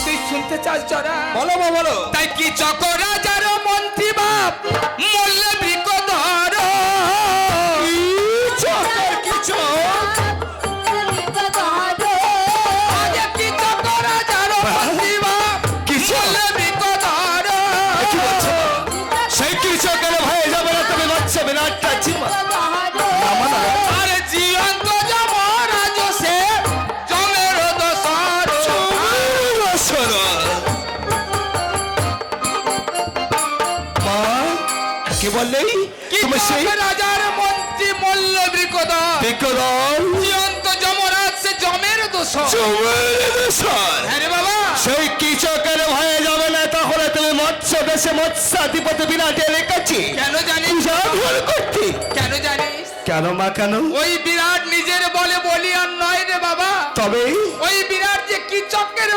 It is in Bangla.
তুই শুনতে চাস জরা? বলো মা বলো। তাই কি চক্র রাজার মন্ত্রী বাপ মল্ল বৃকধর সেই কৃষকের ভয়ে যাবে না তুমি বাচ্চা বিরাট কাচিমা। আরে জীবন্ত যমরাজ সে জমের দোসর মা কি বললেই কি তুমি সেই চক্র রাজার মন্ত্রী মল্ল বৃকধর বিকদল জীবন্ত যমরাজ সে জমের দোসর। হ্যাঁ রে বাবা, সেই কৃষকের ভয়ে যাবে না তাহলে তুমি মৎস্য দেশে মৎস্যাধিপতি বিরাটে রেখেছি কেন জানিস? করতে কেন জানিস? কেন মা কেন? ওই বিরাট নিজের বলে বলি আর নয় রে বাবা, তবে ওই বিরাট যে কি চক্রের